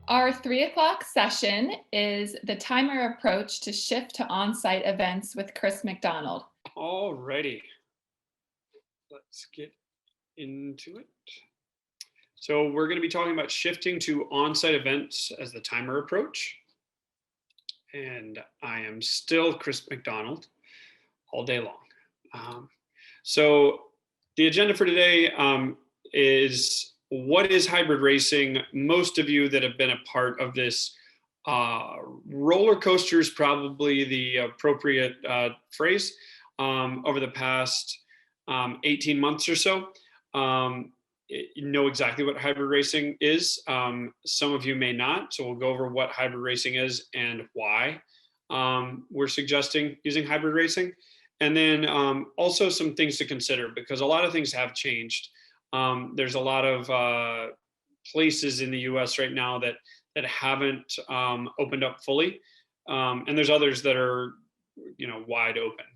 Our 3 o'clock session is the timer approach to shift to on-site events with Chris McDonald. Alrighty, let's get into it. So we're going to be talking about shifting to on-site events as the timer approach. And I am still Chris McDonald all day long. So the agenda for today is what is hybrid racing? Most of you that have been a part of this roller coaster is probably the appropriate phrase over the past 18 months or so. You know exactly what hybrid racing is. Some of you may not. So we'll go over what hybrid racing is and why we're suggesting using hybrid racing. And then also some things to consider because a lot of things have changed. There's a lot of places in the US right now that haven't opened up fully. And there's others that are, wide open.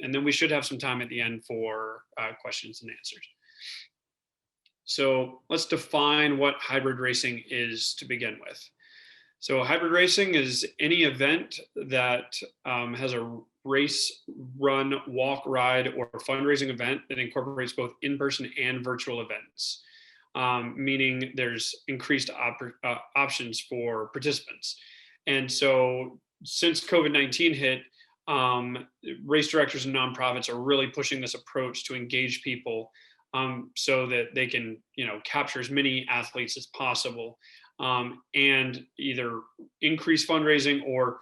And then we should have some time at the end for questions and answers. So let's define what hybrid racing is to begin with. So hybrid racing is any event that has a race, run, walk, ride, or fundraising event that incorporates both in-person and virtual events, meaning there's increased options for participants. And so since COVID-19 hit, race directors and nonprofits are really pushing this approach to engage people so that they can, capture as many athletes as possible and either increase fundraising or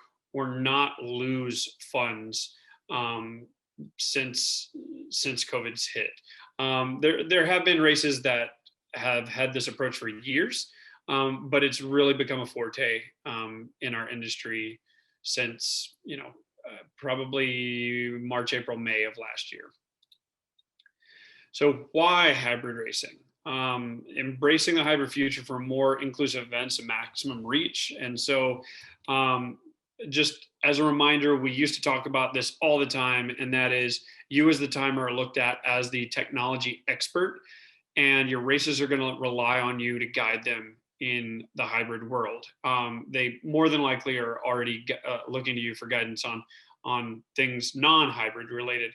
not lose funds since COVID's hit. There have been races that have had this approach for years, but it's really become a forte in our industry since probably March, April, May of last year. So why hybrid racing? Embracing the hybrid future for more inclusive events and maximum reach. And so just as a reminder, we used to talk about this all the time, and that is you as the timer are looked at as the technology expert, and your races are going to rely on you to guide them in the hybrid world. They more than likely are already looking to you for guidance on things non-hybrid related,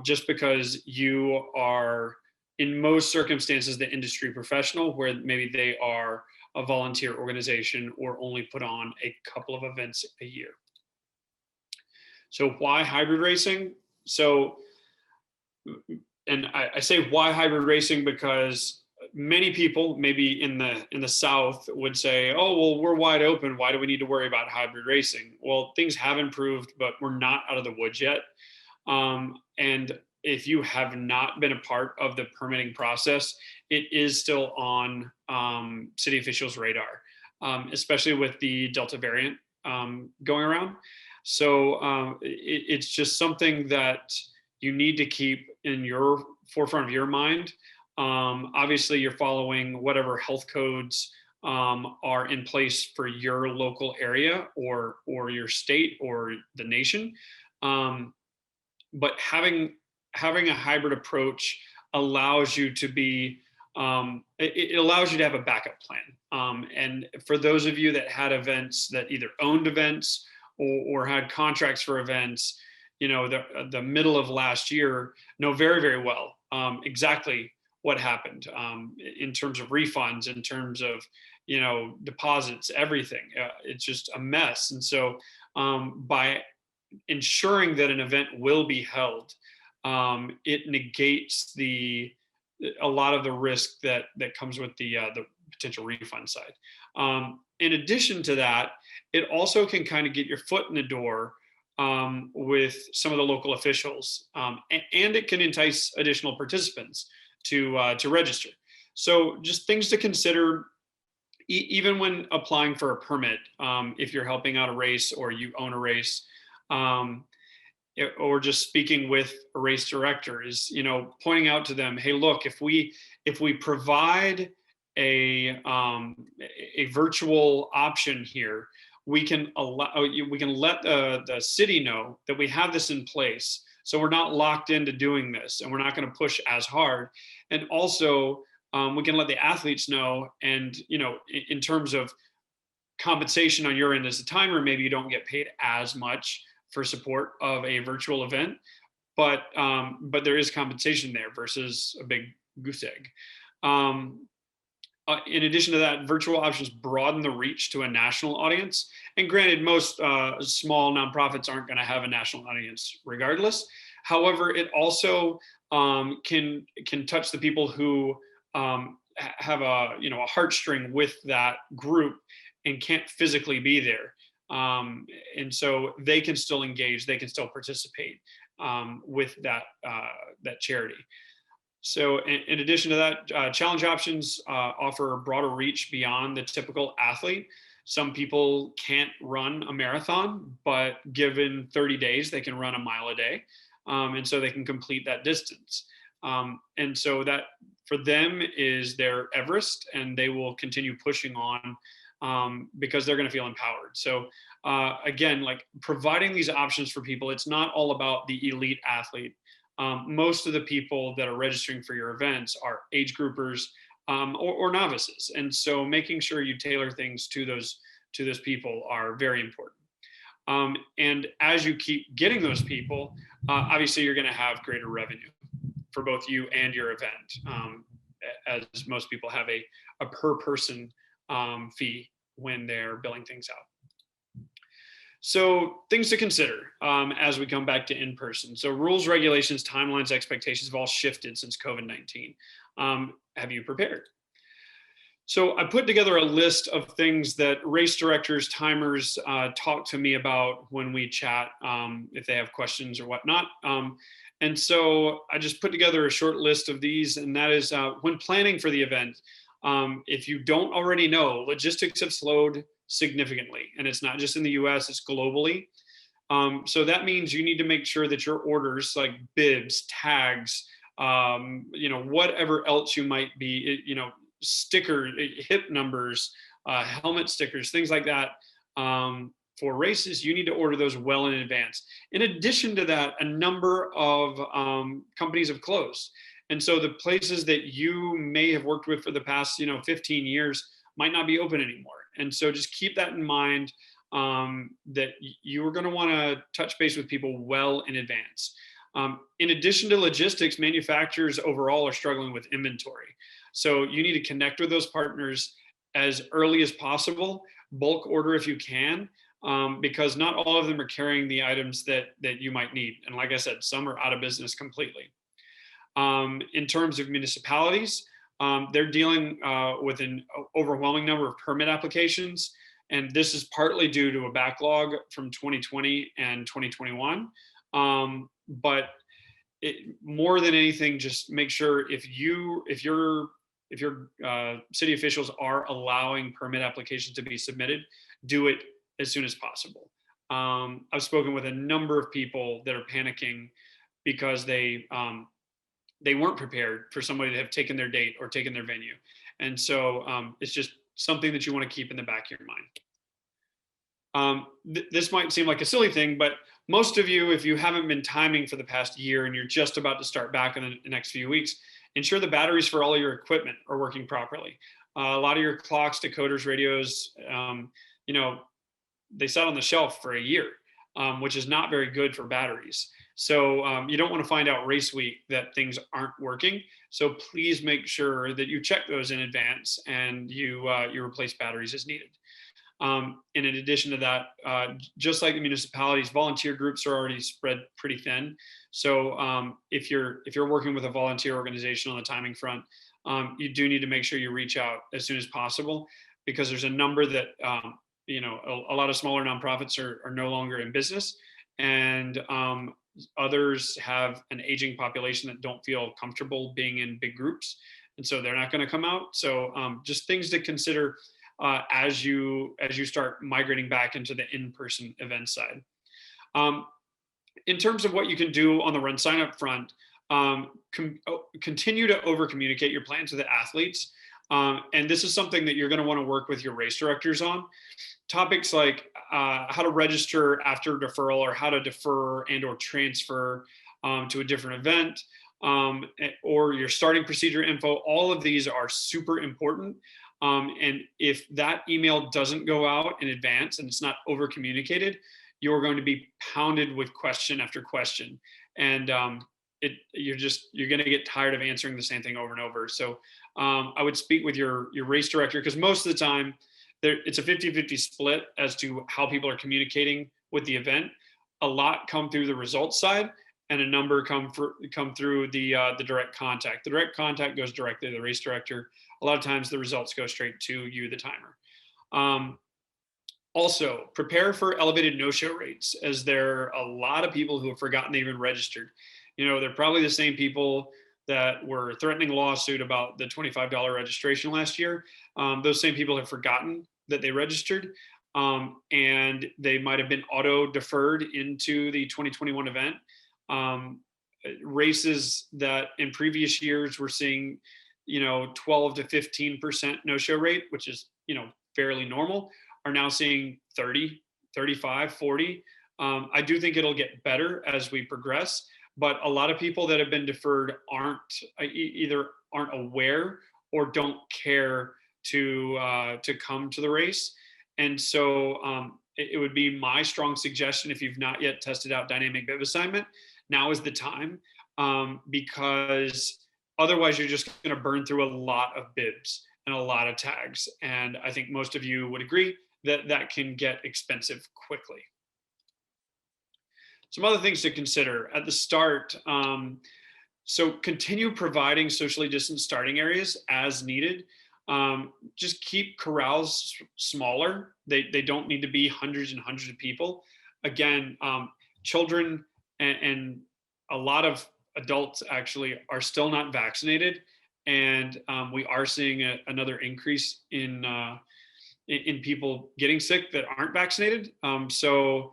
just because you are, in most circumstances, the industry professional, where maybe they are a volunteer organization or only put on a couple of events a year. So why hybrid racing? So, and I say why hybrid racing because many people maybe in the South would say, oh, well, we're wide open. Why do we need to worry about hybrid racing? Well, things have improved, but we're not out of the woods yet. And if you have not been a part of the permitting process, it is still on city officials' radar, especially with the Delta variant going around. So it's just something that you need to keep in your forefront of your mind. Obviously, you're following whatever health codes are in place for your local area or your state or the nation. But having a hybrid approach allows you to be, it allows you to have a backup plan. And for those of you that had events that either owned events or had contracts for events, the middle of last year know very, very well exactly what happened in terms of refunds, in terms of, deposits, everything. It's just a mess. And so by ensuring that an event will be held, it negates a lot of the risk that comes with the potential refund side. In addition to that, it also can kind of get your foot in the door with some of the local officials, and it can entice additional participants to register. So just things to consider, even when applying for a permit, if you're helping out a race or you own a race, or just speaking with a race director, is pointing out to them, hey, look, if we provide a virtual option here, we can let the city know that we have this in place, so we're not locked into doing this, and we're not going to push as hard. And also, we can let the athletes know, and in terms of compensation on your end as a timer. Maybe you don't get paid as much for support of a virtual event, but there is compensation there versus a big goose egg. In addition to that, virtual options broaden the reach to a national audience. And granted, most small nonprofits aren't going to have a national audience regardless. However, it also can touch the people who have a heartstring with that group and can't physically be there. And so they can still engage, they can still participate with that charity. So in addition to that, challenge options offer a broader reach beyond the typical athlete. Some people can't run a marathon, but given 30 days, they can run a mile a day. And so they can complete that distance. And so that for them is their Everest, and they will continue pushing on because they're going to feel empowered. So again, like providing these options for people, it's not all about the elite athlete. Most of the people that are registering for your events are age groupers or novices. And so making sure you tailor things to those people are very important. And as you keep getting those people, obviously you're going to have greater revenue for both you and your event, as most people have a per person fee when they're billing things out. So things to consider as we come back to in-person. So rules, regulations, timelines, expectations have all shifted since COVID-19. Have you prepared? So I put together a list of things that race directors, timers talk to me about when we chat, if they have questions or whatnot. And so I just put together a short list of these, and that is when planning for the event, if you don't already know, logistics have slowed significantly, and it's not just in the US, it's globally. So that means you need to make sure that your orders like bibs, tags, whatever else you might be, sticker, hip numbers, helmet stickers, things like that. For races, you need to order those well in advance. In addition to that, a number of companies have closed. And so the places that you may have worked with for the past, 15 years might not be open anymore. And so just keep that in mind, that you are going to want to touch base with people well in advance. In addition to logistics, manufacturers overall are struggling with inventory. So you need to connect with those partners as early as possible, bulk order if you can, because not all of them are carrying the items that you might need. And like I said, some are out of business completely. In terms of municipalities, they're dealing with an overwhelming number of permit applications. And this is partly due to a backlog from 2020 and 2021. But more than anything, just make sure if your city officials are allowing permit applications to be submitted, do it as soon as possible. I've spoken with a number of people that are panicking because they weren't prepared for somebody to have taken their date or taken their venue. And so it's just something that you want to keep in the back of your mind. This might seem like a silly thing, but most of you, if you haven't been timing for the past year and you're just about to start back in the next few weeks, ensure the batteries for all of your equipment are working properly. A lot of your clocks, decoders, radios, they sat on the shelf for a year, which is not very good for batteries. So you don't want to find out race week that things aren't working. So please make sure that you check those in advance and you replace batteries as needed. And in addition to that, just like the municipalities, volunteer groups are already spread pretty thin. So if you're working with a volunteer organization on the timing front, you do need to make sure you reach out as soon as possible, because there's a number that a lot of smaller nonprofits are no longer in business, and others have an aging population that don't feel comfortable being in big groups, and so they're not going to come out. So just things to consider as you start migrating back into the in-person event side. In terms of what you can do on the RunSignup front, continue to over communicate your plans with the athletes. And this is something that you're going to want to work with your race directors on. Topics like how to register after deferral, or how to defer and or transfer to a different event, or your starting procedure info. All of these are super important. And if that email doesn't go out in advance and it's not over communicated, you're going to be pounded with question after question. And you're going to get tired of answering the same thing over and over. So I would speak with your race director, because most of the time it's a 50-50 split as to how people are communicating with the event. A lot come through the results side, and a number come through the direct contact. The direct contact goes directly to the race director. A lot of times the results go straight to you, the timer. Also, prepare for elevated no-show rates, as there are a lot of people who have forgotten they even registered. They're probably the same people that were threatening a lawsuit about the $25 registration last year. Those same people have forgotten that they registered, and they might have been auto deferred into the 2021 event. Races that in previous years were seeing 12 to 15% no-show rate, which is fairly normal, are now seeing 30, 35, 40. I do think it'll get better as we progress, but a lot of people that have been deferred either aren't aware or don't care to come to the race. And so it would be my strong suggestion, if you've not yet tested out dynamic bib assignment, now is the time, because otherwise you're just going to burn through a lot of bibs and a lot of tags. And I think most of you would agree that that can get expensive quickly. Some other things to consider at the start. So continue providing socially distanced starting areas as needed. Just keep corrals smaller. They don't need to be hundreds and hundreds of people. Again, children and a lot of adults actually are still not vaccinated, and we are seeing another increase in people getting sick that aren't vaccinated. So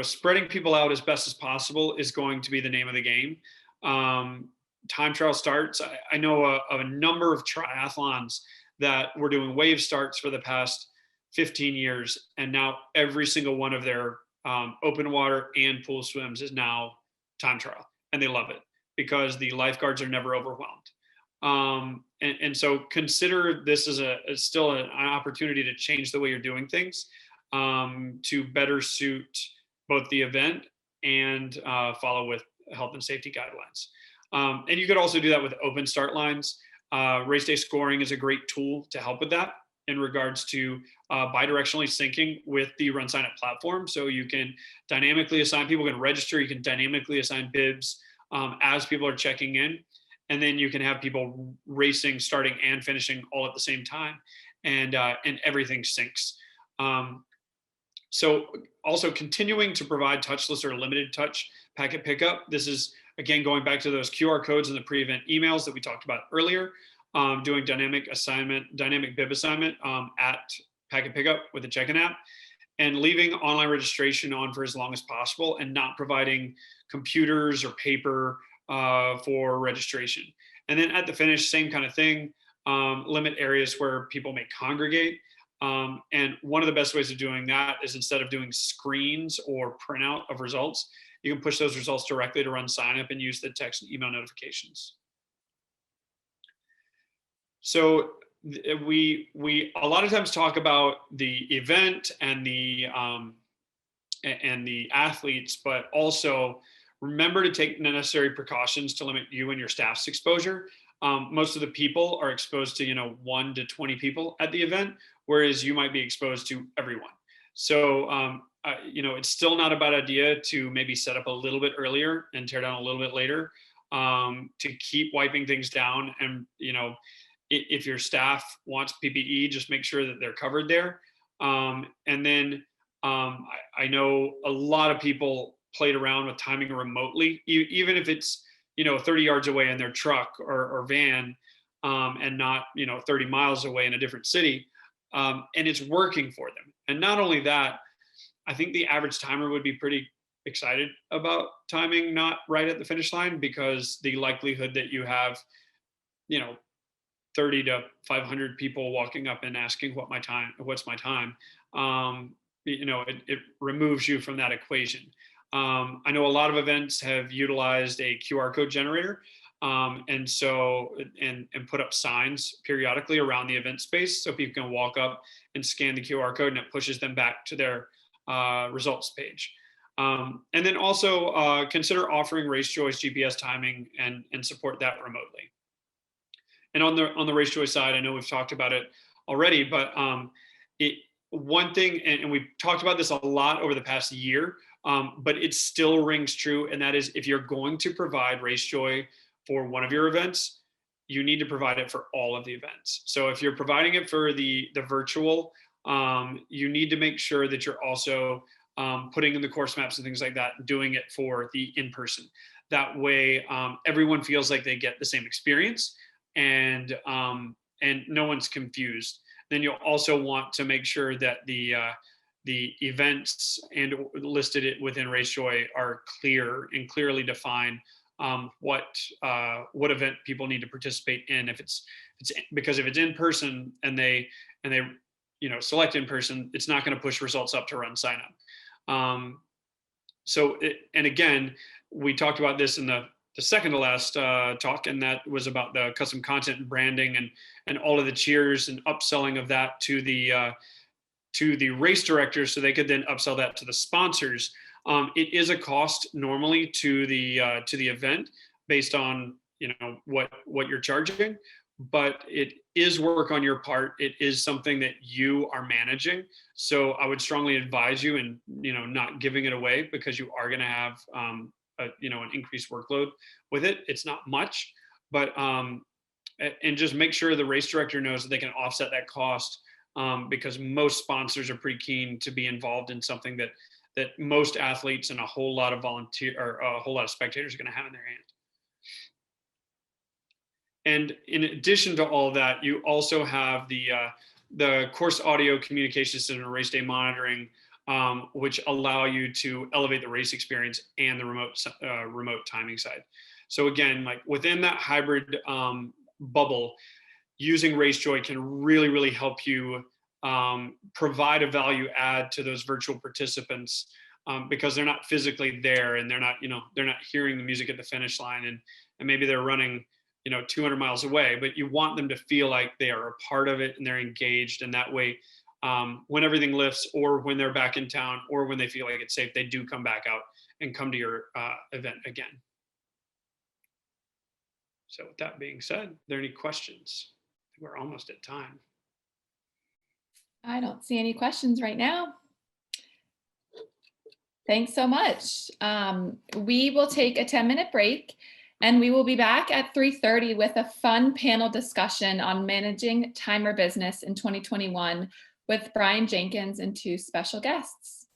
spreading people out as best as possible is going to be the name of the game. Time trial starts. I know of a number of triathlons that were doing wave starts for the past 15 years, and now every single one of their open water and pool swims is now time trial, and they love it because the lifeguards are never overwhelmed. And so consider this as still an opportunity to change the way you're doing things, to better suit both the event and follow with health and safety guidelines. And you could also do that with open start lines. Race day scoring is a great tool to help with that in regards to bidirectionally syncing with the RunSignup platform. So you can dynamically assign, people can register, you can dynamically assign bibs as people are checking in. And then you can have people racing, starting and finishing all at the same time, and everything syncs. So also continuing to provide touchless or limited touch packet pickup. This is, again, going back to those QR codes in the pre-event emails that we talked about earlier, doing dynamic bib assignment at packet pickup with the check-in app, and leaving online registration on for as long as possible, and not providing computers or paper for registration. And then at the finish, same kind of thing, limit areas where people may congregate. And one of the best ways of doing that is, instead of doing screens or printout of results, you can push those results directly to RunSignup and use the text and email notifications. So we a lot of times talk about the event and the athletes, but also remember to take the necessary precautions to limit you and your staff's exposure. Most of the people are exposed to 1 to 20 people at the event, whereas you might be exposed to everyone. So it's still not a bad idea to maybe set up a little bit earlier and tear down a little bit later, to keep wiping things down. And if your staff wants PPE, just make sure that they're covered there. And then I know a lot of people played around with timing remotely, even if it's 30 yards away in their truck or van, and not 30 miles away in a different city, and it's working for them. And not only that, I think the average timer would be pretty excited about timing not right at the finish line, because the likelihood that you have 30 to 500 people walking up and asking what's my time, it removes you from that equation. I know a lot of events have utilized a QR code generator, and so and put up signs periodically around the event space so people can walk up and scan the QR code, and it pushes them back to their results page. And then also consider offering RaceJoy's GPS timing and support that remotely. And on the RaceJoy side, I know we've talked about it already, but one thing, and we've talked about this a lot over the past year, but it still rings true, and that is if you're going to provide RaceJoy for one of your events, you need to provide it for all of the events. So if you're providing it for the virtual, you need to make sure that you're also putting in the course maps and things like that, doing it for the in-person. That way, everyone feels like they get the same experience, and no one's confused. Then you'll also want to make sure that the events and listed it within RaceJoy are clear and clearly define what event people need to participate in. Because if it's in person and they select in person, it's not going to push results up to RunSignup. And again, we talked about this in the second to last talk, and that was about the custom content and branding and all of the cheers and upselling of that to the race directors, so they could then upsell that to the sponsors. It is a cost normally to the event based on what you're charging, but it is work on your part. It is something that you are managing. So I would strongly advise you in not giving it away, because you are going to have an increased workload with it. It's not much, but and just make sure the race director knows that they can offset that cost, because most sponsors are pretty keen to be involved in something that most athletes and a whole lot of spectators are going to have in their hand. And in addition to all that, you also have the course audio communication system and race day monitoring, which allow you to elevate the race experience and the remote timing side. So again, like within that hybrid bubble, using RaceJoy can really, really help you provide a value add to those virtual participants, because they're not physically there, and they're not hearing the music at the finish line, and maybe they're running 200 miles away, but you want them to feel like they are a part of it and they're engaged. And that way, when everything lifts, or when they're back in town, or when they feel like it's safe, they do come back out and come to your event again. So with that being said, are there any questions? We're almost at time. I don't see any questions right now. Thanks so much. We will take a 10-minute break, and we will be back at 3:30 with a fun panel discussion on managing timer business in 2021 with Brian Jenkins and 2 special guests.